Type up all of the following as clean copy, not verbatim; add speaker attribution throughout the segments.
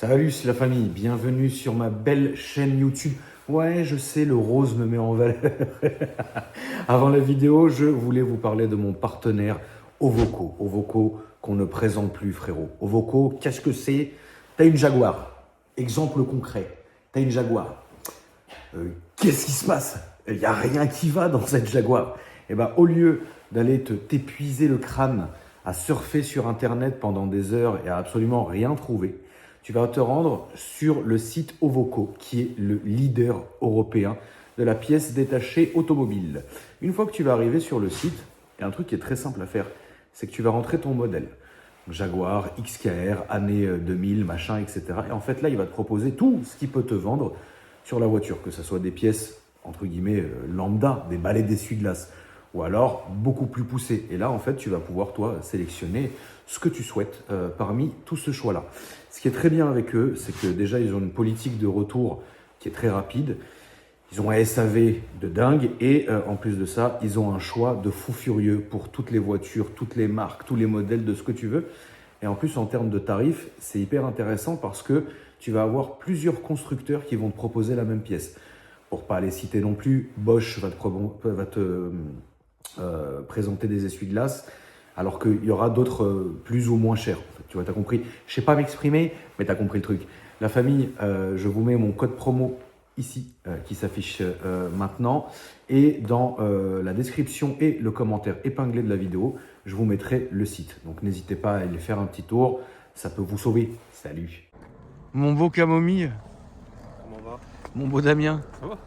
Speaker 1: Salut, c'est la famille, bienvenue sur ma belle chaîne YouTube. Ouais, je sais, le rose me met en valeur. Avant la vidéo, je voulais vous parler de mon partenaire Ovoko. Ovoko qu'on ne présente plus, frérot. Ovoko, qu'est-ce que c'est? T'as une Jaguar. Exemple concret. T'as une Jaguar. Qu'est-ce qui se passe? Il n'y a rien qui va dans cette Jaguar. Et ben, au lieu d'aller t'épuiser le crâne à surfer sur Internet pendant des heures et à absolument rien trouver, tu vas te rendre sur le site Ovoko, qui est le leader européen de la pièce détachée automobile. Une fois que tu vas arriver sur le site, il y a un truc qui est très simple à faire, c'est que tu vas rentrer ton modèle. Jaguar, XKR, année 2000, machin, etc. Et en fait, là, il va te proposer tout ce qu'il peut te vendre sur la voiture, que ce soit des pièces, entre guillemets, lambda, des balais d'essuie-glace, ou alors beaucoup plus poussées. Et là, en fait, tu vas pouvoir, toi, sélectionner ce que tu souhaites parmi tout ce choix-là. Ce qui est très bien avec eux, c'est que déjà, ils ont une politique de retour qui est très rapide. Ils ont un SAV de dingue et en plus de ça, ils ont un choix de fou furieux pour toutes les voitures, toutes les marques, tous les modèles de ce que tu veux. Et en plus, en termes de tarifs, c'est hyper intéressant parce que tu vas avoir plusieurs constructeurs qui vont te proposer la même pièce. Pour ne pas les citer non plus, Bosch va te présenter des essuie-glaces, alors qu'il y aura d'autres plus ou moins chers. Tu vois, tu as compris. Je ne sais pas m'exprimer, mais tu as compris le truc. La famille, je vous mets mon code promo ici, qui s'affiche maintenant. Et dans la description et le commentaire épinglé de la vidéo, je vous mettrai le site. Donc n'hésitez pas à aller faire un petit tour, ça peut vous sauver. Salut. Mon beau Camomille.
Speaker 2: Comment va?
Speaker 1: Mon beau Damien.
Speaker 2: Ça va?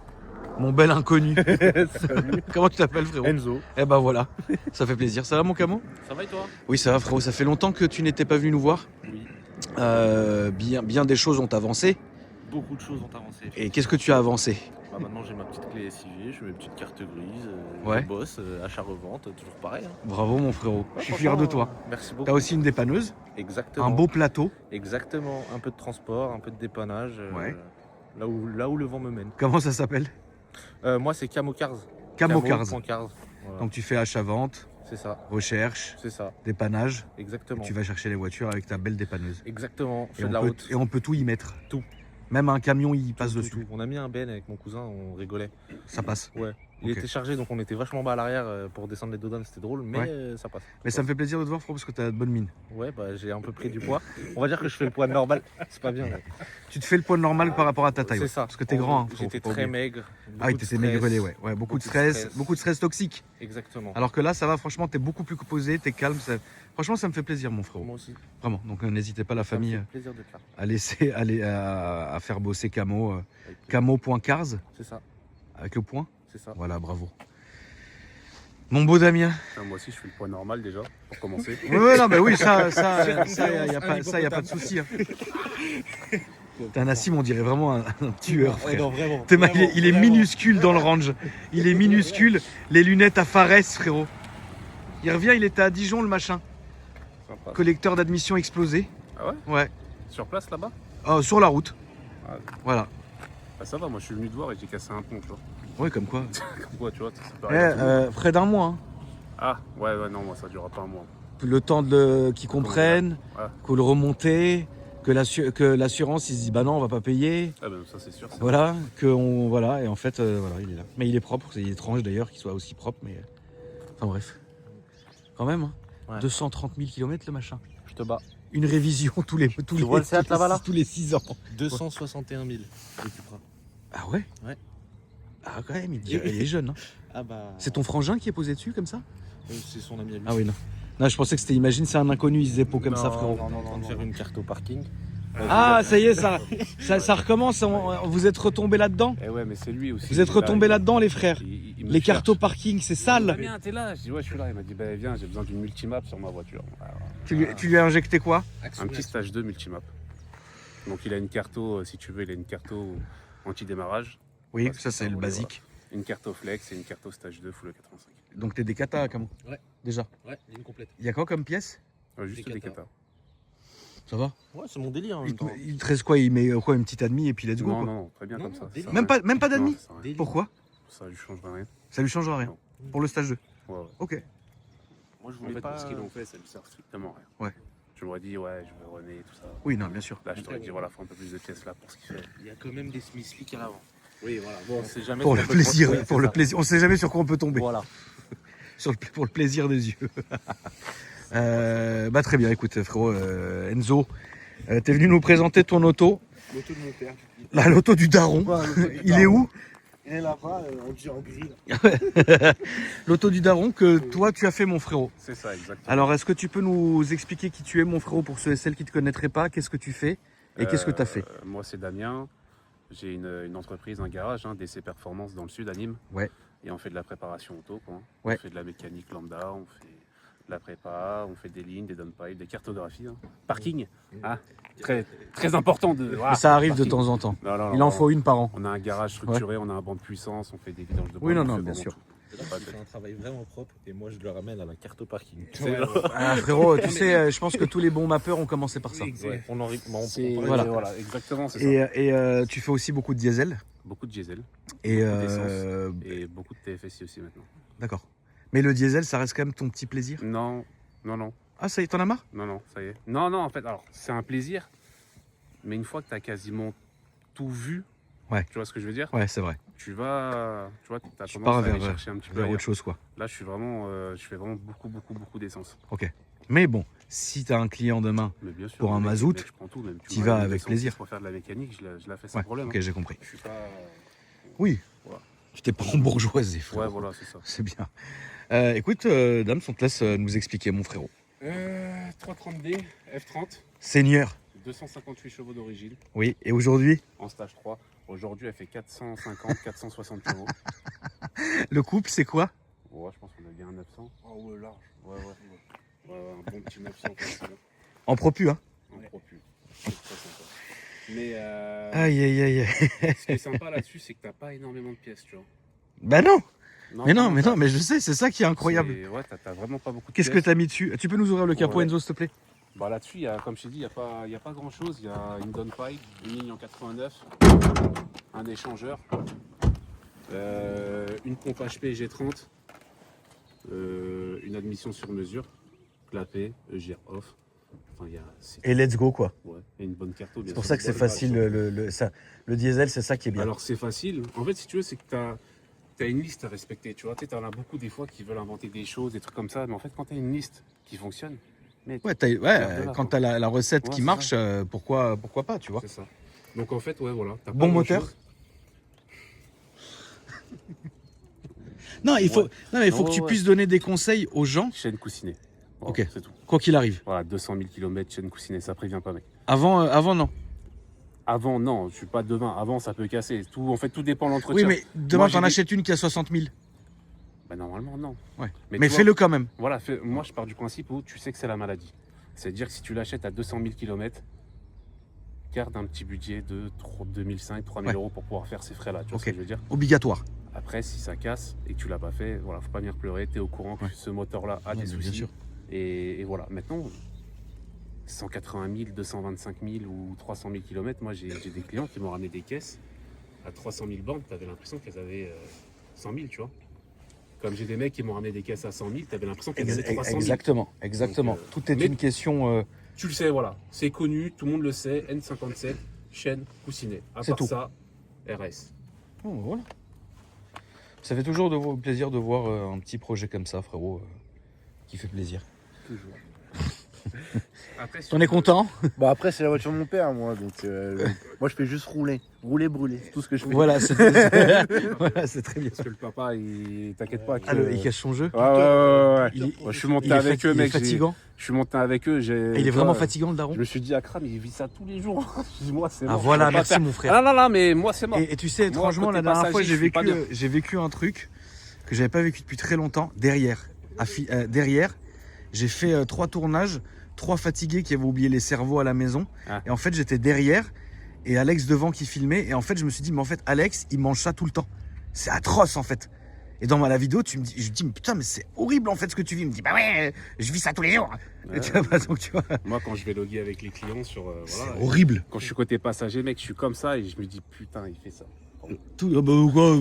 Speaker 1: Mon bel inconnu.
Speaker 2: Salut.
Speaker 1: Comment tu t'appelles, frérot?
Speaker 2: Enzo.
Speaker 1: Eh ben voilà, ça fait plaisir. Ça va, mon Camo?
Speaker 2: Ça va et toi?
Speaker 1: Oui, ça va, frérot. Ça fait longtemps que tu n'étais pas venu nous voir.
Speaker 2: Oui.
Speaker 1: Bien des choses ont avancé.
Speaker 2: Beaucoup de choses ont avancé.
Speaker 1: Et qu'est-ce que tu as avancé?
Speaker 2: Bah, maintenant j'ai ma petite clé SIG, je mets une petite carte grise,
Speaker 1: Ouais.
Speaker 2: je bosse, achat-revente, toujours pareil. Hein.
Speaker 1: Bravo, mon frérot.
Speaker 2: Ouais,
Speaker 1: Je suis fier de toi.
Speaker 2: Merci beaucoup.
Speaker 1: T'as aussi une dépanneuse,
Speaker 2: Exactement.
Speaker 1: un beau plateau.
Speaker 2: Exactement. Un peu de transport, un peu de dépannage.
Speaker 1: Ouais.
Speaker 2: Là où le vent me mène.
Speaker 1: Comment ça s'appelle?
Speaker 2: Moi c'est Camo Cars.
Speaker 1: Camo Cars.
Speaker 2: Camo.cars. Voilà.
Speaker 1: Donc tu fais achat-vente,
Speaker 2: C'est ça.
Speaker 1: recherche,
Speaker 2: C'est ça.
Speaker 1: dépannage.
Speaker 2: Exactement.
Speaker 1: Et tu vas chercher les voitures avec ta belle dépanneuse.
Speaker 2: Exactement. Je
Speaker 1: Et
Speaker 2: fais de la route.
Speaker 1: on peut tout y mettre.
Speaker 2: Tout.
Speaker 1: Même un camion, il passe
Speaker 2: Tout,
Speaker 1: dessus.
Speaker 2: tout. On a mis un Ben avec mon cousin, on rigolait.
Speaker 1: Ça passe.
Speaker 2: Ouais. Il
Speaker 1: Ok.
Speaker 2: était chargé, donc on était vachement bas à l'arrière pour descendre les dodanes, c'était drôle, mais
Speaker 1: Ouais.
Speaker 2: ça passe.
Speaker 1: Mais ça me fait plaisir de te voir, frérot, parce que t'as de bonne mine.
Speaker 2: Ouais, bah j'ai un peu pris du poids. On va dire que je fais le poids normal, c'est pas bien. Ouais.
Speaker 1: Tu te fais le poids normal par rapport à ta taille.
Speaker 2: C'est
Speaker 1: ouais.
Speaker 2: ça.
Speaker 1: Parce que t'es grand. Hein, faut
Speaker 2: J'étais
Speaker 1: pas
Speaker 2: très
Speaker 1: oublier.
Speaker 2: maigre.
Speaker 1: Ah oui,
Speaker 2: beaucoup de
Speaker 1: t'étais
Speaker 2: stress.
Speaker 1: maigrelet, ouais. Beaucoup de stress, beaucoup de stress toxique.
Speaker 2: Exactement.
Speaker 1: Alors que là, ça va, franchement, t'es beaucoup plus posé, t'es calme. Franchement, ça me fait plaisir, mon frérot.
Speaker 2: Moi aussi.
Speaker 1: Vraiment. Donc, n'hésitez pas, la
Speaker 2: Ça me
Speaker 1: famille,
Speaker 2: fait plaisir de faire.
Speaker 1: à laisser, à faire bosser Camo.
Speaker 2: Avec plaisir.
Speaker 1: Camo.cars,
Speaker 2: C'est ça,
Speaker 1: avec le point.
Speaker 2: c'est ça.
Speaker 1: Voilà, bravo. Mon beau Damien.
Speaker 3: Moi aussi, je fais le poids normal déjà, pour commencer.
Speaker 1: Ouais, non, mais oui, ça, y a pas de souci. Hein. T'as Nassim, on dirait vraiment un tueur, frère.
Speaker 2: non, vraiment.
Speaker 1: Il est minuscule dans le range. Il est minuscule. Les lunettes à Fares, frérot. Il revient, il était à Dijon, le machin.
Speaker 3: Sympa.
Speaker 1: Collecteur d'admission explosé.
Speaker 3: Ah ouais?
Speaker 1: Ouais.
Speaker 3: Sur place là-bas?
Speaker 1: Sur la route.
Speaker 3: Ah.
Speaker 1: Voilà.
Speaker 3: Bah ça va, moi je suis venu te voir et j'ai cassé un pont, tu vois.
Speaker 1: Ouais, comme quoi.
Speaker 3: Comme quoi, tu vois, ça peut arriver à tout le monde.
Speaker 1: Près d'un mois. Hein.
Speaker 3: Ah, ouais, non, moi ça durera pas un mois.
Speaker 1: Le temps qu'ils comprennent,
Speaker 3: Ouais.
Speaker 1: qu'on le remonter, que l'assurance, ils se disent bah non, on va pas payer.
Speaker 3: Ah bah ça c'est sûr. ça.
Speaker 1: Voilà, voilà, et en fait, voilà, il est là. Mais il est propre, c'est étrange d'ailleurs qu'il soit aussi propre, mais. Enfin bref. Quand même, hein.
Speaker 2: Ouais.
Speaker 1: 230 000 km le machin.
Speaker 2: Je te bats.
Speaker 1: Une révision tous les
Speaker 2: vois le Seat là-bas, là
Speaker 1: tous les 6 ans.
Speaker 2: 261 000. Et tu prends.
Speaker 1: Ah ouais?
Speaker 2: Ouais.
Speaker 1: Ah quand même, il est jeune. Hein.
Speaker 2: Ah bah.
Speaker 1: C'est ton frangin qui est posé dessus comme ça?
Speaker 2: C'est son ami à lui.
Speaker 1: Ah oui, non. Non, je pensais que c'était, imagine, c'est un inconnu, il se dépôt comme ça, frérot.
Speaker 2: Non, on va faire une carte au parking.
Speaker 1: Ah, ça y est, ça recommence, vous êtes retombés là-dedans?
Speaker 3: Eh ouais, mais c'est lui aussi.
Speaker 1: Vous êtes retombés là-dedans, les frères?
Speaker 3: Il me
Speaker 1: Les
Speaker 3: cherche.
Speaker 1: cartes au parking, c'est sale.
Speaker 3: Viens, t'es là. Je dis ouais, je suis là. Il m'a dit bah viens, j'ai besoin d'une multimap sur ma voiture. Alors,
Speaker 1: Tu lui as injecté quoi?
Speaker 3: un petit stage 2 multimap. Donc il a une carto, si tu veux, il a une carto anti-démarrage,
Speaker 1: Oui,
Speaker 3: Parce
Speaker 1: ça
Speaker 3: que
Speaker 1: c'est
Speaker 3: ça
Speaker 1: le
Speaker 3: roule,
Speaker 1: basique.
Speaker 3: une carto flex et une carto stage 2 full 85.
Speaker 1: Donc t'es des katas, comment?
Speaker 2: Ouais.
Speaker 1: Déjà.
Speaker 2: Ouais, ligne complète.
Speaker 1: Il y a quoi comme pièce?
Speaker 3: Ouais, juste
Speaker 2: Des
Speaker 3: des
Speaker 2: katas.
Speaker 3: katas.
Speaker 1: Ça va?
Speaker 2: Ouais, c'est mon délire en même temps.
Speaker 1: Il te reste quoi? Il met quoi? Une petite admi et puis let's go
Speaker 3: Non,
Speaker 1: quoi.
Speaker 3: non, très bien
Speaker 2: Non,
Speaker 3: comme
Speaker 2: non,
Speaker 3: ça.
Speaker 2: délire.
Speaker 3: Ça
Speaker 1: Même pas d'admi?
Speaker 3: Non, ça sert à rien.
Speaker 2: Délire.
Speaker 1: Pourquoi?
Speaker 3: Ça lui changera rien.
Speaker 1: Ça lui changera rien.
Speaker 3: Non.
Speaker 1: Pour le stage 2.
Speaker 3: Ouais, ouais.
Speaker 1: Ok.
Speaker 2: Moi, je
Speaker 3: En
Speaker 2: voulais
Speaker 3: fait,
Speaker 2: pas.
Speaker 3: pour ce qu'il en fait, ça lui sert strictement à rien. Tu m'aurais dit, ouais, je veux René, tout ça.
Speaker 1: Oui, non, bien sûr.
Speaker 3: Là, je t'aurais dit, voilà, faut un peu plus de pièces là pour ce qu'il fait.
Speaker 2: Il y a quand même des Smith League à l'avant.
Speaker 3: Oui, voilà. Bon, on sait jamais.
Speaker 1: Pour
Speaker 3: ce
Speaker 1: le
Speaker 3: qu'on peut
Speaker 1: plaisir,
Speaker 3: trouver,
Speaker 1: pour
Speaker 3: c'est
Speaker 1: le
Speaker 3: ça.
Speaker 1: plaisir. On sait jamais sur quoi on peut tomber.
Speaker 2: Voilà.
Speaker 1: Pour le plaisir des yeux. Bah très bien, écoute frérot, Enzo, t'es venu nous présenter ton auto,
Speaker 4: L'auto de mon père.
Speaker 1: là, l'auto du daron. Il est où?
Speaker 4: Il est là-bas, en gris. Là.
Speaker 1: L'auto du daron que toi tu as fait, mon frérot.
Speaker 3: C'est ça, exactement.
Speaker 1: Alors est-ce que tu peux nous expliquer qui tu es, mon frérot, pour ceux et celles qui ne te connaîtraient pas? Qu'est-ce que tu fais et qu'est-ce que tu as fait?
Speaker 3: Moi, c'est Damien. J'ai une entreprise, un garage, DC Performance dans le sud, à Nîmes.
Speaker 1: Ouais.
Speaker 3: Et on fait de la préparation auto, quoi.
Speaker 1: Ouais.
Speaker 3: On fait de la mécanique lambda, on fait de la prépa, on fait des lignes, des downpipes, des cartographies. Parking, hein. Très important de. Voilà,
Speaker 1: Ça arrive de
Speaker 3: parking.
Speaker 1: temps en temps.
Speaker 3: Non, non,
Speaker 1: Il
Speaker 3: non,
Speaker 1: en faut une par an.
Speaker 3: On a un garage structuré, on a un banc de puissance, on fait des vidanges de
Speaker 1: Oui,
Speaker 3: bois,
Speaker 1: non,
Speaker 3: on
Speaker 1: non,
Speaker 3: fait
Speaker 1: bien
Speaker 3: vraiment
Speaker 1: sûr.
Speaker 3: tout.
Speaker 2: Il fait un travail vraiment propre et moi je le ramène à la carte au parking.
Speaker 1: Ah, frérot, tu sais, je pense que tous les bons mappeurs ont commencé par ça.
Speaker 2: Ouais, on en
Speaker 1: Voilà.
Speaker 3: Voilà, exactement, c'est ça.
Speaker 1: Et tu fais aussi beaucoup de diesel.
Speaker 3: Beaucoup de diesel
Speaker 1: Et
Speaker 3: Beaucoup d'essence. Et beaucoup de TFSI aussi maintenant.
Speaker 1: d'accord. Mais le diesel, ça reste quand même ton petit plaisir.
Speaker 3: Non, non, non,
Speaker 1: Ah, ça y est, t'en as marre?
Speaker 3: non, ça y est. Non, en fait, alors, c'est un plaisir, mais une fois que tu as quasiment tout vu,
Speaker 1: Ouais.
Speaker 3: tu vois ce que je veux dire?
Speaker 1: Ouais, c'est vrai.
Speaker 3: Tu vois, t'as
Speaker 1: Tu
Speaker 3: tendance
Speaker 1: pars
Speaker 3: à aller
Speaker 1: vers,
Speaker 3: chercher un petit peu
Speaker 1: vers
Speaker 3: ailleurs.
Speaker 1: autre chose, quoi.
Speaker 3: Là, je fais vraiment beaucoup d'essence.
Speaker 1: Ok. Mais bon, si t'as un client demain,
Speaker 3: Mais bien sûr.
Speaker 1: Pour un
Speaker 3: mec,
Speaker 1: mazout,
Speaker 3: je prends tout, même.
Speaker 1: t'y
Speaker 3: m'as
Speaker 1: vas
Speaker 3: mis
Speaker 1: avec
Speaker 3: l'essence
Speaker 1: plaisir.
Speaker 3: Pour faire de la mécanique, je la fais sans
Speaker 1: ouais,
Speaker 3: problème.
Speaker 1: ok, j'ai compris.
Speaker 3: Je suis pas.
Speaker 1: Oui,
Speaker 3: Voilà.
Speaker 1: tu t'es pas embourgeoisé, frérot.
Speaker 3: Ouais, voilà, c'est ça.
Speaker 1: C'est bien. Écoute, dame, on te laisse nous expliquer, mon frérot.
Speaker 3: 330D, F30,
Speaker 1: Seigneur,
Speaker 3: 258 chevaux d'origine,
Speaker 1: oui, et aujourd'hui,
Speaker 3: en stage 3. Aujourd'hui, elle fait 450, 460 chevaux.
Speaker 1: le couple, c'est quoi?
Speaker 3: Ouais, je pense qu'on a bien un 900.
Speaker 4: Ah ouais, large.
Speaker 3: Ouais, un bon petit 900 facile.
Speaker 1: En propu, hein?
Speaker 3: En propu. C'est très sympa. Mais
Speaker 1: Aïe, aïe, aïe.
Speaker 3: ce qui est sympa là-dessus, c'est que t'as pas énormément de pièces, tu vois.
Speaker 1: Bah non,
Speaker 3: Non,
Speaker 1: mais je sais, c'est ça qui est incroyable.
Speaker 3: Ouais, t'as vraiment pas beaucoup de
Speaker 1: Qu'est-ce que
Speaker 3: pièces.
Speaker 1: t'as mis dessus? Tu peux nous ouvrir le capot,
Speaker 3: Ouais.
Speaker 1: Enzo, s'il te plaît?
Speaker 3: Bah là-dessus, comme je t'ai dit, il n'y a pas grand-chose. Il y a une downpipe, une ligne en 89, un échangeur, une pompe HP G30, une admission sur mesure, clapet, EGR off. Enfin,
Speaker 1: Et let's go, quoi.
Speaker 3: ouais, et une bonne carte.
Speaker 1: C'est pour ça que c'est facile, le diesel, c'est ça qui est bien.
Speaker 3: Alors c'est facile. En fait, si tu veux, c'est que tu as une liste à respecter. Tu vois, tu en as beaucoup des fois qui veulent inventer des choses, des trucs comme ça. Mais en fait, quand tu as une liste qui fonctionne, mec,
Speaker 1: Ouais,
Speaker 3: Garde-la,
Speaker 1: quand
Speaker 3: quoi.
Speaker 1: t'as la recette
Speaker 3: Ouais,
Speaker 1: qui
Speaker 3: c'est
Speaker 1: marche, pourquoi pas, tu vois.
Speaker 3: c'est ça. Donc en fait, ouais, voilà. t'as pas
Speaker 1: Bon
Speaker 3: grand-chose.
Speaker 1: moteur. Non, il faut, non, mais il faut
Speaker 3: Ouais,
Speaker 1: que tu
Speaker 3: ouais.
Speaker 1: puisses donner des conseils aux gens,
Speaker 3: Chaîne coussinée. Voilà,
Speaker 1: Ok.
Speaker 3: c'est tout.
Speaker 1: quoi qu'il arrive.
Speaker 3: Voilà, 200 000 km, chaîne coussinée, ça prévient pas, mec.
Speaker 1: Avant, non.
Speaker 3: Avant, non, je suis pas demain. Avant, ça peut casser. En fait, tout dépend de
Speaker 1: Oui,
Speaker 3: l'entretien.
Speaker 1: mais demain,
Speaker 3: Moi, j'ai
Speaker 1: t'en
Speaker 3: des-
Speaker 1: achètes une qui a 60 000.
Speaker 3: Bah, normalement, non.
Speaker 1: Ouais.
Speaker 3: Mais
Speaker 1: Mais
Speaker 3: tu vois,
Speaker 1: fais-le quand même.
Speaker 3: Voilà, moi, je pars du principe où tu sais que c'est la maladie. C'est-à-dire que si tu l'achètes à 200 000 km, garde un petit budget de 2005, 3000
Speaker 1: Ouais.
Speaker 3: euros pour pouvoir faire ces frais-là. Tu vois
Speaker 1: Ok.
Speaker 3: ce que je veux dire?
Speaker 1: Obligatoire.
Speaker 3: Après, si ça casse et que tu l'as pas fait, voilà, faut pas venir pleurer. Tu es au courant que
Speaker 1: Ouais.
Speaker 3: ce moteur-là a
Speaker 1: Ouais,
Speaker 3: des
Speaker 1: mais bien
Speaker 3: soucis.
Speaker 1: sûr.
Speaker 3: Et voilà, maintenant, 180 000, 225 000 ou 300 000 km, moi j'ai des clients qui m'ont ramené des caisses à 300 000 bandes, tu avais l'impression qu'elles avaient 100 000, tu vois. Comme j'ai des mecs qui m'ont ramené des caisses à 100 000, tu avais l'impression qu'elles avaient 300 000.
Speaker 1: Exactement.
Speaker 3: Donc,
Speaker 1: Tout est
Speaker 3: mais-
Speaker 1: une question.
Speaker 3: Tu le sais, voilà, c'est connu, tout le monde le sait, N57, chaîne, coussinet. À
Speaker 1: C'est
Speaker 3: part
Speaker 1: tout.
Speaker 3: ça, RS.
Speaker 1: Oh, voilà. Ça fait toujours plaisir de voir un petit projet comme ça, frérot, qui fait plaisir.
Speaker 3: Toujours. Après,
Speaker 1: T'en es content?
Speaker 4: Bon, après, c'est la voiture de mon père, moi. Donc, moi, je fais juste rouler. Rouler, brûler. C'est tout ce que je fais.
Speaker 1: Voilà, c'est voilà, c'est très bien.
Speaker 3: Parce que le papa, t'inquiète pas.
Speaker 1: Ah, il cache son jeu.
Speaker 3: Ouais.
Speaker 1: Il est-
Speaker 3: Moi, je suis monté
Speaker 1: il est
Speaker 3: avec eux,
Speaker 1: il est
Speaker 3: mec.
Speaker 1: fatigant.
Speaker 3: Je suis monté avec eux.
Speaker 1: Il est vraiment fatigant, le daron.
Speaker 3: Je me suis dit, Akram, il vit ça tous les jours. Je dis, moi, c'est
Speaker 1: Ah
Speaker 3: mort.
Speaker 1: voilà,
Speaker 3: Je peux pas
Speaker 1: merci
Speaker 3: faire.
Speaker 1: mon frère.
Speaker 3: Ah non, mais moi, c'est mort.
Speaker 1: Et tu sais,
Speaker 3: Moi,
Speaker 1: franchement,
Speaker 3: côté
Speaker 1: la dernière fois,
Speaker 3: passager, je suis pas bien.
Speaker 1: j'ai vécu un truc que j'avais pas vécu depuis très longtemps. Derrière, j'ai fait 3 tournages, 3 fatigués qui avaient oublié les cerveaux à la maison.
Speaker 3: Ah.
Speaker 1: Et en fait, j'étais derrière et Alex devant qui filmait. Et en fait, je me suis dit, mais en fait, Alex, il mange ça tout le temps. C'est atroce en fait. Et dans la vidéo, je me dis, mais putain, mais c'est horrible en fait ce que tu vis. Il me dit, bah ouais, je vis ça tous les jours.
Speaker 3: Ouais.
Speaker 1: Et tu vois, bah, donc, tu vois,
Speaker 3: Moi, quand je vais loguer avec les clients sur.
Speaker 1: c'est
Speaker 3: voilà,
Speaker 1: horrible.
Speaker 3: quand je suis côté passager, mec, je suis comme ça et je me dis, putain, il fait ça.
Speaker 1: Tout, ah bah, quoi,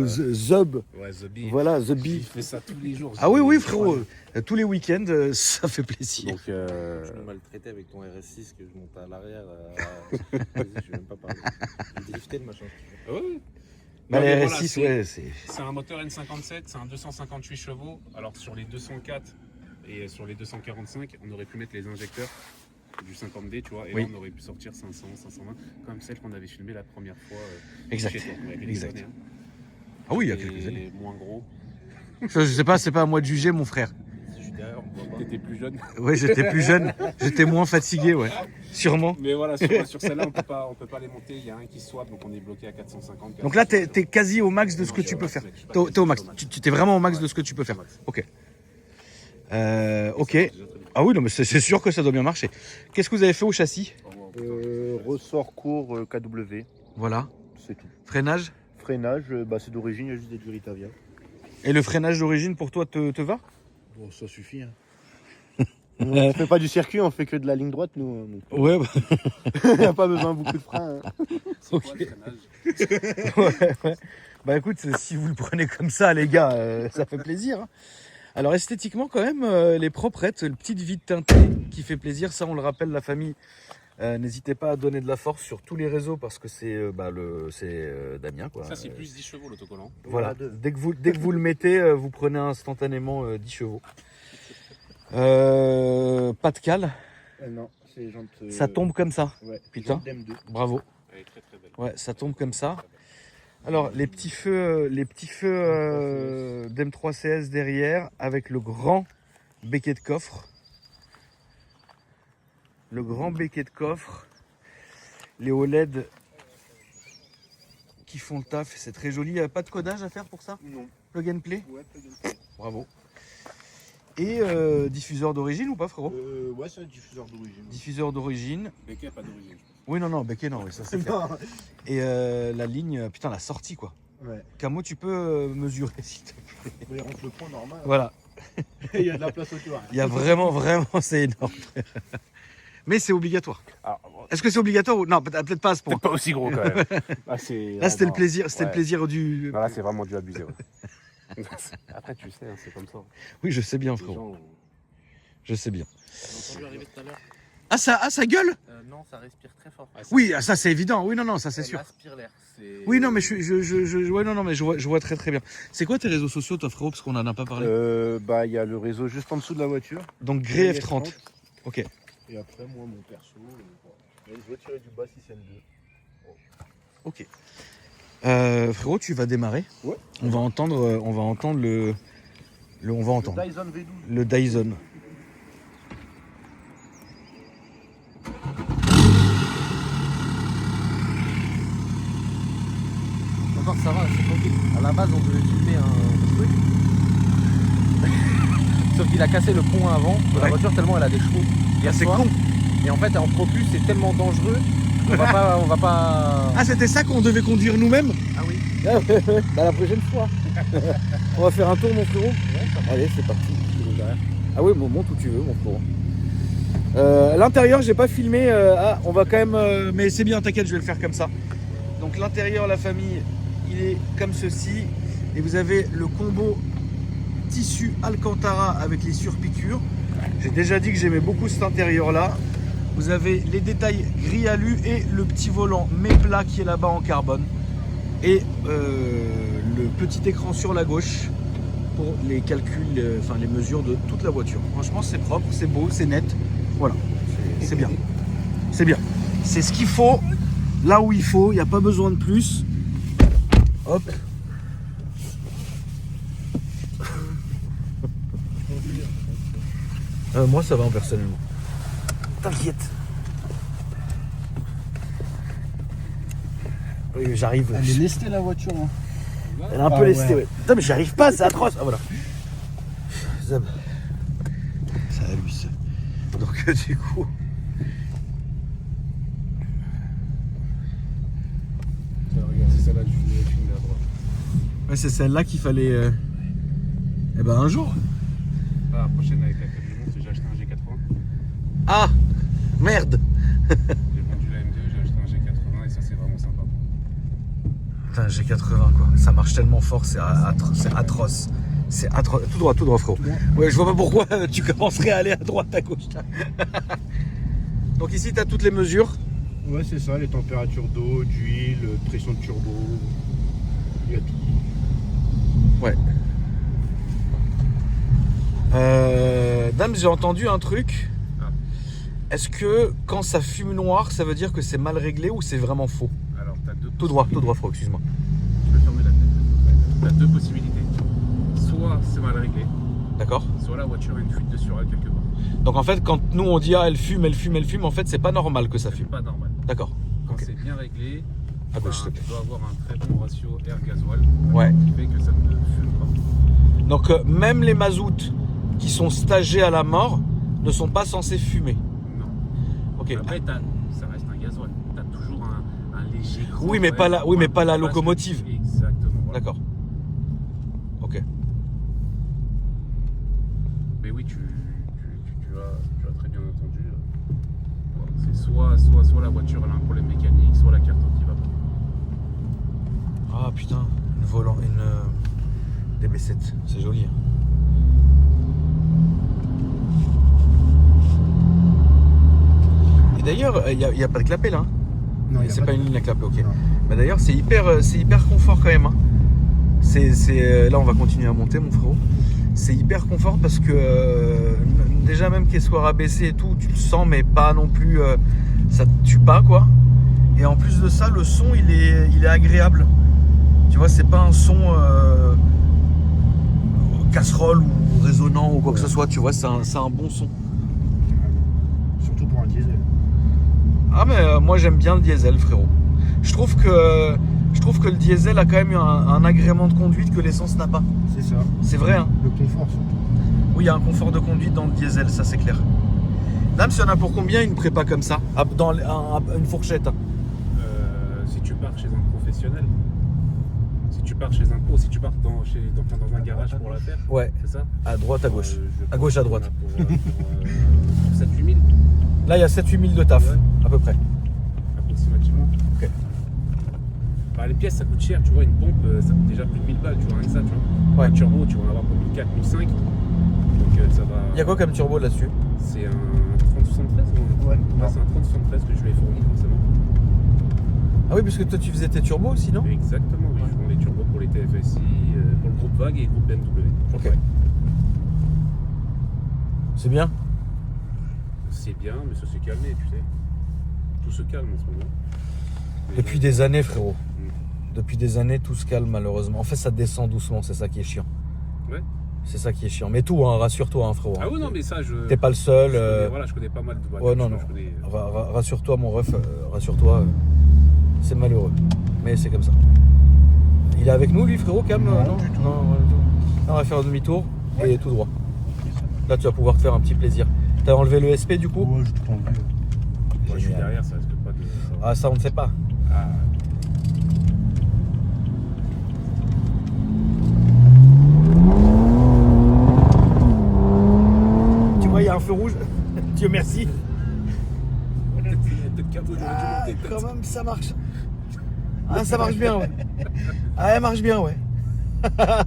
Speaker 1: Zub.
Speaker 3: Ouais, The Bee.
Speaker 1: Voilà, The Bee.
Speaker 3: Il fait ça tous les jours.
Speaker 1: Ah oui, oui, frérot. Tous les week-ends, ça fait plaisir.
Speaker 3: Donc,
Speaker 2: Tu me maltraitais avec ton RS6 que je montais à l'arrière. Vas-y, je vais même pas parler. J'ai drifté le machin.
Speaker 3: ouais.
Speaker 1: Bah,
Speaker 3: Non,
Speaker 1: les
Speaker 3: mais voilà,
Speaker 1: RS6, ouais, c'est.
Speaker 3: C'est un moteur N57, c'est un 258 chevaux. Alors sur les 204 et sur les 245, on aurait pu mettre les injecteurs du 50D, tu vois, et
Speaker 1: Oui.
Speaker 3: là on aurait pu sortir 500, 520, comme celle qu'on avait filmée la première fois
Speaker 1: Exact.
Speaker 3: chez toi. Il y a quelques
Speaker 1: Exact.
Speaker 3: années, hein.
Speaker 1: Ah oui, il y a
Speaker 3: Et
Speaker 1: quelques années.
Speaker 3: moins gros.
Speaker 1: Je sais pas, c'est pas à moi de juger, mon frère.
Speaker 2: Si je suis derrière, on me voit pas.
Speaker 3: T'étais plus jeune.
Speaker 1: Ouais, j'étais plus jeune, j'étais moins fatigué, ouais. Sûrement.
Speaker 3: Mais voilà, sur celle-là, on peut pas les monter. Il y a un qui swap, donc on est bloqué à 450.
Speaker 1: Donc là, t'es quasi au max de ce que tu peux faire. T'es au max. Tu t'es vraiment au max de ce que tu peux faire. Ok. Ok. Ah oui, non, mais c'est sûr que ça doit bien marcher. Qu'est-ce que vous avez fait au châssis?
Speaker 4: Ressort court KW,
Speaker 1: Voilà.
Speaker 4: c'est tout.
Speaker 1: Freinage.
Speaker 4: Freinage, c'est d'origine, il y a juste des Duritavia.
Speaker 1: Et le freinage d'origine pour toi te va?
Speaker 4: Bon, ça suffit. Hein. On fait pas du circuit, on fait que de la ligne droite, nous.
Speaker 1: Ouais, bah,
Speaker 4: Il n'y a pas besoin de beaucoup de freins. Hein.
Speaker 1: ok. Ouais. Bah écoute, si vous le prenez comme ça, les gars, ça fait plaisir. Hein. Alors esthétiquement, quand même, les proprettes, le petit vide teinté qui fait plaisir, ça on le rappelle, la famille. N'hésitez pas à donner de la force sur tous les réseaux parce que c'est Damien, quoi.
Speaker 3: Ça, c'est plus 10 chevaux l'autocollant.
Speaker 1: Voilà,
Speaker 4: Voilà,
Speaker 1: dès que vous le mettez, vous prenez instantanément 10 chevaux. Pas de cale,
Speaker 4: Non, c'est les jantes.
Speaker 1: ça tombe comme ça.
Speaker 4: Ouais,
Speaker 1: Putain.
Speaker 4: jantes d'M2.
Speaker 1: Bravo.
Speaker 3: Elle est très très belle.
Speaker 1: Ouais, ça tombe comme ça. Alors les petits feux d'M3CS derrière avec le grand béquet de coffre. Le grand béquet de coffre. Les OLED qui font le taf, c'est très joli. Il n'y a pas de codage à faire pour ça?
Speaker 4: Non.
Speaker 1: Plug and play?
Speaker 4: Ouais, pas de-
Speaker 1: Bravo. Et diffuseur d'origine ou pas, frérot?
Speaker 4: Ouais, c'est un diffuseur d'origine.
Speaker 1: Diffuseur d'origine.
Speaker 3: Becquet, pas d'origine, je pense.
Speaker 1: Oui, non, Becquet, non, oui, ça c'est clair.
Speaker 4: Non.
Speaker 1: Et la ligne, putain, la sortie quoi.
Speaker 4: Ouais.
Speaker 1: Camo, tu peux mesurer s'il te plaît.
Speaker 4: Il rentre le point normal.
Speaker 1: Voilà.
Speaker 4: Il y a de la place autour.
Speaker 1: Il y a vraiment, c'est énorme. Mais c'est obligatoire.
Speaker 3: Alors,
Speaker 1: Est-ce que c'est obligatoire ou non? Peut-être pas à ce point.
Speaker 3: pas aussi gros quand même. Là,
Speaker 1: C'était le plaisir, le plaisir du.
Speaker 3: Là, c'est vraiment du abusé. Ouais. Après, tu sais, hein, c'est comme ça.
Speaker 1: Oui, je sais bien,
Speaker 3: Les
Speaker 1: frérot.
Speaker 3: gens,
Speaker 1: Je sais bien.
Speaker 2: J'ai entendu arriver tout à l'heure.
Speaker 1: Ah, ça gueule?
Speaker 2: Non, ça respire très fort.
Speaker 1: Oui, ça c'est évident. Oui, non, ça c'est sûr.
Speaker 2: aspire l'air.
Speaker 1: Oui, non, mais ouais, non, mais je vois très très bien. C'est quoi tes réseaux sociaux, toi, frérot, parce qu'on en a pas parlé.
Speaker 4: Il y a le réseau juste en dessous de la voiture.
Speaker 1: Donc Grey F30. Ok.
Speaker 4: Et après, moi, mon perso. Voilà. Je vais tirer du bas si c'est N2.
Speaker 1: Ok. Frérot, tu vas démarrer.
Speaker 4: Ouais.
Speaker 1: On va entendre le
Speaker 4: Dyson V12.
Speaker 1: le Dyson.
Speaker 2: Encore ça va, c'est tranquille. À la base, on devait filmer un truc. Sauf qu'il a cassé le pont avant de la
Speaker 1: Ouais.
Speaker 2: voiture tellement elle a des chevaux. Hier
Speaker 1: c'est
Speaker 2: soir.
Speaker 1: con.
Speaker 2: Et en fait, en propulse, c'est tellement dangereux. On va pas.
Speaker 1: Ah, c'était ça qu'on devait conduire nous-mêmes?
Speaker 2: Ah oui.
Speaker 1: Bah, la prochaine fois. On va faire un tour, mon frérot. Allez, c'est parti. Ah oui, bon, monte où tu veux, mon frérot. À l'intérieur, j'ai pas filmé. On va quand même. Mais c'est bien, t'inquiète, je vais le faire comme ça. Donc l'intérieur, la famille, il est comme ceci. Et vous avez le combo tissu Alcantara avec les surpiqûres. J'ai déjà dit que j'aimais beaucoup cet intérieur-là. Vous avez les détails gris alu et le petit volant Mepla qui est là-bas en carbone. Et le petit écran sur la gauche pour les calculs, enfin les mesures de toute la voiture. Franchement, c'est propre, c'est beau, c'est net. Voilà, c'est bien. C'est bien. C'est ce qu'il faut, là où il faut, il n'y a pas besoin de plus. Hop. Moi, ça va personnellement. T'inquiète. Oui, j'arrive.
Speaker 4: Elle est lestée la voiture. Hein.
Speaker 1: Elle est un peu lestée, ouais. Putain, mais j'y arrive pas, c'est atroce. Ah, voilà. Zab. Ça a lui, ça. Donc, du coup.
Speaker 3: regarde, c'est celle-là que je voulais filmer à droite.
Speaker 1: Ouais, c'est celle-là qu'il fallait. Eh ben, un jour.
Speaker 3: Ah, la prochaine avec laquelle je monte, j'ai acheté un G80.
Speaker 1: Ah merde.
Speaker 3: J'ai vendu la M2, j'ai acheté un G80 et ça, c'est vraiment sympa.
Speaker 1: Putain, j'ai 80 quoi. Ça marche tellement fort, c'est atroce. C'est atroce. Tout droit, frérot. Ouais, je vois pas pourquoi tu commencerais à aller à droite, à gauche. Donc ici, tu as toutes les mesures.
Speaker 4: Ouais, c'est ça, les températures d'eau, d'huile, pression de turbo. Il y a tout.
Speaker 1: Ouais. Dame, j'ai entendu un truc.
Speaker 3: Ah.
Speaker 1: Est-ce que quand ça fume noir, ça veut dire que c'est mal réglé ou c'est vraiment faux?
Speaker 3: Alors, t'as deux.
Speaker 1: Tout droit, frérot, excuse-moi.
Speaker 3: Tu peux fermer la tête. T'as deux possibilités. Soit c'est mal réglé,
Speaker 1: D'accord.
Speaker 3: soit la voiture a une fuite de Sural quelque part.
Speaker 1: Donc en fait, quand nous on dit elle fume, en fait, c'est pas normal que ça
Speaker 3: C'est
Speaker 1: fume.
Speaker 3: pas normal.
Speaker 1: D'accord.
Speaker 3: Quand
Speaker 1: Ok.
Speaker 3: c'est bien réglé,
Speaker 1: À gauche, s'il te
Speaker 3: tu
Speaker 1: plaît.
Speaker 3: dois avoir un très bon ratio air-gasoil
Speaker 1: Ouais.
Speaker 3: qui fait que ça ne fume pas.
Speaker 1: Donc même les mazoutes qui sont stagés à la mort ne sont pas censés fumer.
Speaker 3: Non.
Speaker 1: Ok.
Speaker 3: Après, ça reste un gasoil. Tu as toujours un léger gros.
Speaker 1: Oui, mais pas la, oui, mais pas la locomotive.
Speaker 3: Exactement. Voilà.
Speaker 1: D'accord. Ok.
Speaker 3: Mais oui, tu as très bien entendu. Voilà. C'est soit la voiture elle a un problème mécanique, soit la carte qui va pas.
Speaker 1: Ah putain, une DB7, c'est joli. Hein. Et d'ailleurs, il n'y a pas de clapet là. Hein.
Speaker 4: Non,
Speaker 1: C'est pas une ligne à clapet, ok.
Speaker 4: Non.
Speaker 1: Bah d'ailleurs, c'est hyper confort quand même. Hein. Là, on va continuer à monter, mon frérot. C'est hyper confort parce que déjà même qu'elle soit rabaissée et tout, tu le sens, mais pas non plus. Ça te tue pas quoi. Et en plus de ça, le son il est agréable. Tu vois, c'est pas un son casserole ou résonnant ou quoi que ce soit. Tu vois, c'est un bon son.
Speaker 4: Surtout pour un diesel.
Speaker 1: Ah mais moi j'aime bien le diesel, frérot. Je trouve que le diesel a quand même un agrément de conduite que l'essence n'a pas.
Speaker 4: C'est ça.
Speaker 1: C'est vrai, hein.
Speaker 4: Le confort surtout.
Speaker 1: Oui, il y a un confort de conduite dans le diesel, ça c'est clair. Dame, si on a pour combien une prépa comme ça? Dans une fourchette?
Speaker 3: Si tu pars chez un professionnel, si tu pars chez un pro, si tu pars dans un garage pour la faire,
Speaker 1: Ouais,
Speaker 3: c'est ça?
Speaker 1: à droite, à gauche.
Speaker 3: Je
Speaker 1: À
Speaker 3: pense
Speaker 1: gauche, à
Speaker 3: qu'on
Speaker 1: droite.
Speaker 3: a pour 7-8 000
Speaker 1: Là, il y a 7-8 000 de taf,
Speaker 3: Ouais.
Speaker 1: à peu près.
Speaker 3: approximativement.
Speaker 1: Ok.
Speaker 3: Bah, les pièces ça coûte cher, tu vois, une pompe ça coûte déjà plus de 1000 balles, tu vois, rien que ça, tu vois.
Speaker 1: Ouais.
Speaker 3: Un turbo, tu vas en avoir pour 1004, 1005. Donc ça va.
Speaker 1: Il y a quoi comme turbo là-dessus?
Speaker 3: C'est un 3073 ou
Speaker 4: Ouais.
Speaker 3: Ah, c'est un 3073 que je lui ai fourni forcément.
Speaker 1: Ah oui, parce que toi tu faisais tes turbos aussi, non?
Speaker 3: Exactement, oui, je vends les turbos pour les TFSI, pour le groupe Vague et le groupe BMW.
Speaker 1: Ok.
Speaker 3: Ouais.
Speaker 1: C'est bien?
Speaker 3: C'est bien, mais ça s'est calmé, tu sais. Tout se calme en ce moment. Les
Speaker 1: Depuis
Speaker 3: gens-
Speaker 1: des années, frérot. Depuis des années, tout se calme malheureusement. En fait, ça descend doucement, c'est ça qui est chiant.
Speaker 3: Ouais.
Speaker 1: C'est ça qui est chiant. Mais tout, hein, rassure-toi, hein, frérot.
Speaker 3: Ah oui, non, mais ça, je.
Speaker 1: T'es pas le seul.
Speaker 3: je connais, voilà, je connais pas mal de voitures.
Speaker 1: Ouais, non, non.
Speaker 3: Je connais,
Speaker 1: Rassure-toi, mon ref, rassure-toi. C'est malheureux. Mais c'est comme ça. Il est avec nous, lui, frérot, Cam?
Speaker 4: Non, du tout.
Speaker 1: Non, on va faire un demi-tour et tout droit. Là, tu vas pouvoir te faire un petit plaisir. T'as enlevé le SP du coup?
Speaker 4: Ouais, je te enlevé.
Speaker 3: Moi, je suis
Speaker 1: Génial.
Speaker 3: derrière, ça risque pas de.
Speaker 1: Ah, ça, on ne sait pas.
Speaker 3: Ah.
Speaker 1: Tu vois, il y a un feu rouge. Dieu merci.
Speaker 3: Peut-être qu'un peu de
Speaker 1: Ah,
Speaker 3: monter, peut-être.
Speaker 1: quand même, ça marche. Ah, ça marche bien, ouais. Ah, elle marche bien, ouais. Ah,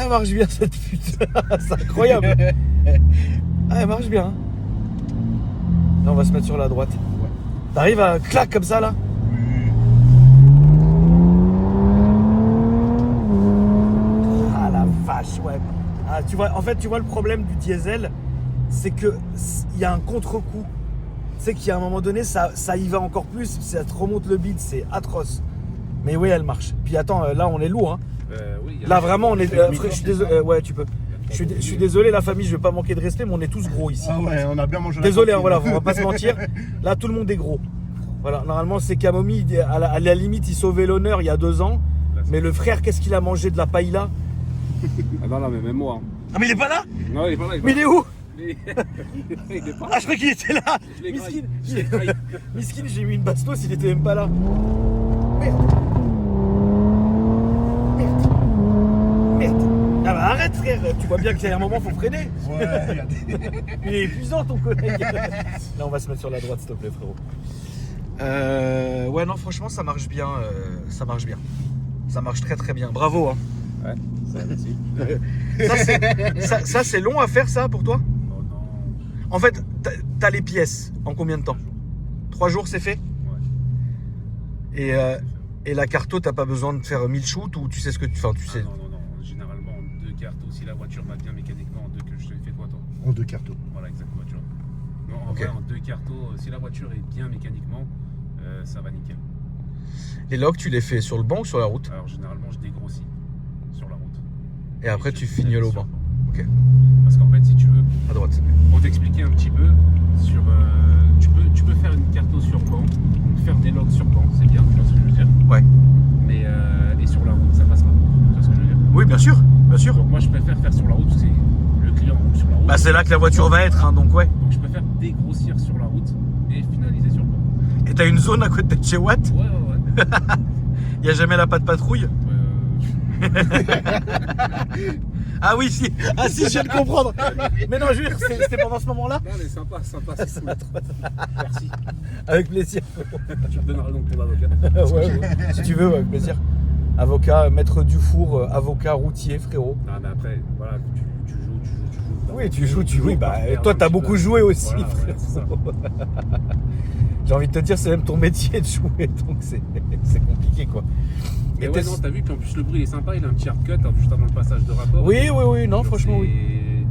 Speaker 1: elle marche bien, cette pute. C'est incroyable. Ah, elle marche bien. Là, on va se mettre sur la droite. T'arrives à clac comme ça, là? Ah, la vache, ouais. Ah, tu vois, en fait, tu vois, le problème du diesel, c'est que il y a un contre-coup. Tu sais qu'il y a un moment donné, ça y va encore plus, ça te remonte le bide, c'est atroce. Mais oui, elle marche. Puis attends, là, on est lourd, hein.
Speaker 3: Oui, il y a
Speaker 1: Là,
Speaker 3: la-
Speaker 1: vraiment, on est.
Speaker 3: il y a
Speaker 1: Je suis désolé. Ouais, tu peux. Je suis désolé, la famille, je vais pas manquer de respect, mais on est tous gros ici.
Speaker 4: Ah ouais, on a bien mangé la
Speaker 1: Désolé, hein,
Speaker 4: cantine.
Speaker 1: voilà, on va pas se mentir. Là, tout le monde est gros. Voilà, normalement, c'est Camomille, à la limite, il sauvait l'honneur il y a 2 ans.
Speaker 3: Là, c'est-
Speaker 1: Mais le frère, qu'est-ce qu'il a mangé de la paella?
Speaker 3: Ah non, mais même moi.
Speaker 1: Ah, mais il est pas là?
Speaker 3: Non, il est pas là.
Speaker 1: Mais il est où?
Speaker 3: Il est pas
Speaker 1: Ah, je croyais qu'il était là.
Speaker 3: Je l'ai
Speaker 1: Miskin,
Speaker 3: graille. Je l'ai graille.
Speaker 1: Miskin, j'ai mis une bastos, il était même pas là. Merde. Merde. Merde. Ah bah arrête, frère. Tu vois bien qu'il y a un moment, faut freiner.
Speaker 4: Ouais, il y a des-
Speaker 1: Il est épuisant, ton collègue. Là, on va se mettre sur la droite, s'il te plaît, frérot. ouais, non, franchement, ça marche bien. Ça marche bien. Ça marche très très bien. Bravo. Hein.
Speaker 3: Ouais, ça, merci.
Speaker 1: Ça, c'est long à faire, ça, pour toi?
Speaker 3: Oh non.
Speaker 1: En fait, t'as les pièces. En combien de temps? 3 jours, c'est fait?
Speaker 3: Ouais.
Speaker 1: Et la carto, t'as pas besoin de faire 1000 shoots ou tu sais ce que tu fais? Tu sais.
Speaker 3: Non. Généralement, en 2 cartos, si la voiture va bien mécaniquement, en 2 que je te fais toi.
Speaker 4: En 2 cartos.
Speaker 3: Voilà, exactement, voiture. Non, en
Speaker 1: Ok.
Speaker 3: vrai, en 2 cartos, si la voiture est bien mécaniquement, ça va nickel.
Speaker 1: Les logs, tu les fais sur le banc ou sur la route?
Speaker 3: Alors, généralement, je dégrossis sur la route.
Speaker 1: Et après,
Speaker 3: je
Speaker 1: tu
Speaker 3: fais
Speaker 1: fignoles au
Speaker 3: sur
Speaker 1: banc.
Speaker 3: le
Speaker 1: Ok.
Speaker 3: Parce qu'en fait, si tu veux,
Speaker 1: À droite.
Speaker 3: pour t'expliquer un petit peu, sur, tu peux faire une carto sur banc, faire des logs sur banc, c'est bien, tu vois ce que je veux dire.
Speaker 1: Ouais.
Speaker 3: Mais et sur la route, ça passe pas. Tu vois ce que je veux dire.
Speaker 1: Oui, bien sûr. Bien sûr.
Speaker 3: Donc moi, je préfère faire sur la route parce que c'est le client roule sur la route.
Speaker 1: Bah, c'est là que la voiture va être, hein, donc ouais.
Speaker 3: Donc je préfère dégrossir sur la route et finaliser sur le banc.
Speaker 1: Et t'as une zone à côté de chez Watt?
Speaker 3: Ouais.
Speaker 1: Y a jamais la patte patrouille? Ah oui, si. Ah si, je viens de comprendre. Mais non, je veux dire, c'était pendant ce moment-là?
Speaker 3: Non, mais sympa, 600 mètres. Merci.
Speaker 1: Avec plaisir.
Speaker 3: Tu me donneras donc ton avocat.
Speaker 1: Ouais. Si tu veux, avec plaisir. Avocat, maître Dufour, avocat routier, frérot.
Speaker 3: Non, mais après, voilà, tu joues.
Speaker 1: Oui, tu joues. Oui, bah,
Speaker 3: Pour
Speaker 1: toi,
Speaker 3: faire
Speaker 1: t'as
Speaker 3: un petit
Speaker 1: beaucoup
Speaker 3: peu.
Speaker 1: joué aussi,
Speaker 3: Voilà,
Speaker 1: frérot.
Speaker 3: ouais, c'est ça.
Speaker 1: J'ai envie de te dire, c'est même ton métier de jouer, donc c'est compliqué, quoi.
Speaker 3: Mais ouais, non, t'as vu qu'en plus le bruit il est sympa, il a un petit hardcut juste avant le passage de rapport.
Speaker 1: Oui, non,
Speaker 3: Donc,
Speaker 1: franchement, oui.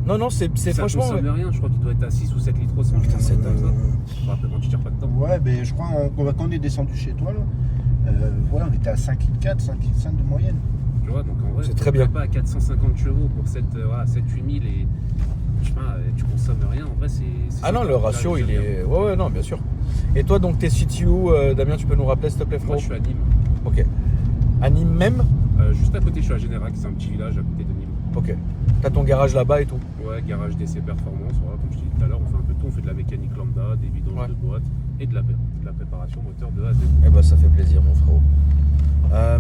Speaker 3: c'est-
Speaker 1: Non, c'est
Speaker 3: Ça
Speaker 1: franchement.
Speaker 3: consomme
Speaker 1: Ouais.
Speaker 3: rien, je crois qu'il doit être à 6 ou 7 litres au 100.
Speaker 1: Putain, c'est
Speaker 3: comme ça.
Speaker 1: dingue.
Speaker 3: Bon, après, quand tu tires pas de temps.
Speaker 4: Ouais, mais je crois quand on est descendu chez toi, là, voilà, on était à 5,4 5,5 de moyenne.
Speaker 3: Tu vois, donc en vrai,
Speaker 1: C'est très bien.
Speaker 3: pas à 450 chevaux pour 7-8 000 et je sais pas, tu consommes rien. En vrai, c'est.
Speaker 1: Ah non, le ratio, il est. Ouais, non, bien sûr. Et toi, donc, t'es situé où, Damien? Tu peux nous rappeler, s'il te plaît,
Speaker 3: Moi,
Speaker 1: frérot?
Speaker 3: je suis à Nîmes.
Speaker 1: Ok. À Nîmes même?
Speaker 3: Juste à côté, je suis à Générac, c'est un petit village à côté de Nîmes.
Speaker 1: Ok. T'as ton garage là-bas et tout?
Speaker 3: Ouais, garage DC Performance, voilà, comme je t'ai dit tout à l'heure, on fait un peu tout. On fait de la mécanique lambda, des vidanges
Speaker 1: Ouais.
Speaker 3: de boîtes et de la préparation moteur de A à Z.
Speaker 1: Eh ben, ça fait plaisir, mon frérot.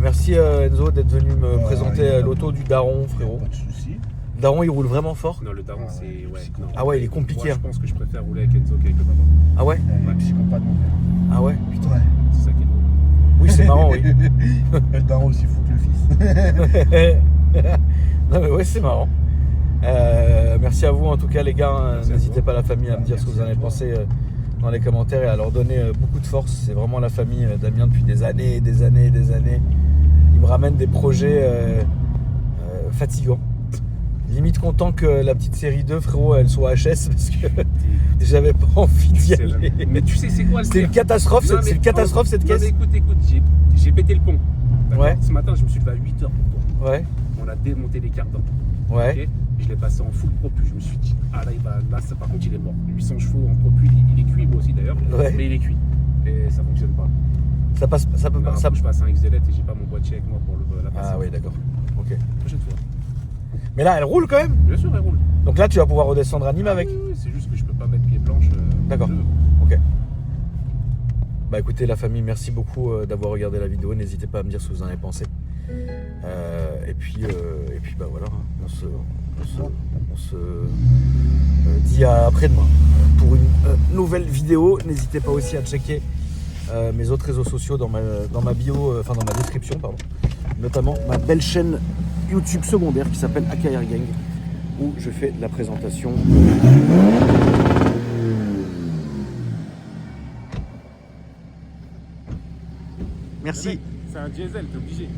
Speaker 1: Merci Enzo d'être venu me présenter
Speaker 4: y a pas de-
Speaker 1: l'auto du Daron, frérot.
Speaker 4: Pas de soucis.
Speaker 1: Daron, il roule vraiment fort?
Speaker 3: Non, le daron,
Speaker 4: Ah,
Speaker 3: c'est.
Speaker 4: ouais,
Speaker 3: Ouais,
Speaker 4: psycho.
Speaker 3: non.
Speaker 1: Ah ouais, il est compliqué,
Speaker 3: Moi,
Speaker 1: hein.
Speaker 3: je pense que je préfère rouler avec Enzo qu'avec le papa.
Speaker 1: Ah ouais?
Speaker 4: Psychopathe, mon père.
Speaker 1: Ah ouais? Putain.
Speaker 4: Ouais.
Speaker 3: C'est ça qui est drôle.
Speaker 1: Oui, c'est marrant, oui.
Speaker 4: Le daron aussi fou que le fils.
Speaker 1: Non mais ouais, c'est marrant. Merci à vous en tout cas les gars.
Speaker 3: Merci à
Speaker 1: N'hésitez
Speaker 3: toi.
Speaker 1: pas la famille à me dire ce que vous en
Speaker 4: Merci à
Speaker 1: avez
Speaker 4: toi.
Speaker 1: pensé dans les commentaires et à leur donner beaucoup de force. C'est vraiment la famille Damien depuis des années et des années et des années. Il me ramène des projets fatigants. Limite content que la petite série 2, frérot, elle soit HS parce que j'avais pas envie d'y
Speaker 3: C'est
Speaker 1: aller.
Speaker 3: Mais tu sais, c'est quoi le
Speaker 1: C'était une
Speaker 3: pire
Speaker 1: catastrophe,
Speaker 3: Non,
Speaker 1: c'est
Speaker 3: mais-
Speaker 1: une catastrophe cette
Speaker 3: Non,
Speaker 1: caisse.
Speaker 3: mais écoute, j'ai pété le pont. D'accord.
Speaker 1: Ouais.
Speaker 3: Ce matin, je me suis levé à 8h pour toi.
Speaker 1: Ouais,
Speaker 3: On a démonté les cardans.
Speaker 1: ouais.
Speaker 3: Ok. Et je l'ai passé en full propul. Je me suis dit, ah là, ça, par contre, il est mort. 800 chevaux en propul, il est cuit, moi aussi d'ailleurs.
Speaker 1: Ouais.
Speaker 3: Mais il est cuit. Et ça fonctionne pas.
Speaker 1: Ça passe, ça peut
Speaker 3: Non,
Speaker 1: pas. Ça...
Speaker 3: je passe un XLT et j'ai pas mon boîtier avec moi pour la passer.
Speaker 1: Ah oui, d'accord. Ok.
Speaker 3: Prochaine fois.
Speaker 1: Mais là, elle roule quand même.
Speaker 3: Bien sûr, elle roule.
Speaker 1: Donc là, tu vas pouvoir redescendre à Nîmes avec.
Speaker 3: Oui, c'est juste que je peux pas mettre pied planche.
Speaker 1: D'accord.
Speaker 3: je veux.
Speaker 1: Ok. Bah écoutez la famille, merci beaucoup d'avoir regardé la vidéo. N'hésitez pas à me dire ce que vous en avez pensé. Et puis bah voilà, hein. on se dit à après-demain pour une nouvelle vidéo. N'hésitez pas aussi à checker mes autres réseaux sociaux dans ma bio, enfin dans ma description, pardon. Notamment ma belle chaîne YouTube secondaire qui s'appelle AKR Gang, où je fais de la présentation. Merci.
Speaker 3: C'est un diesel, t'es obligé.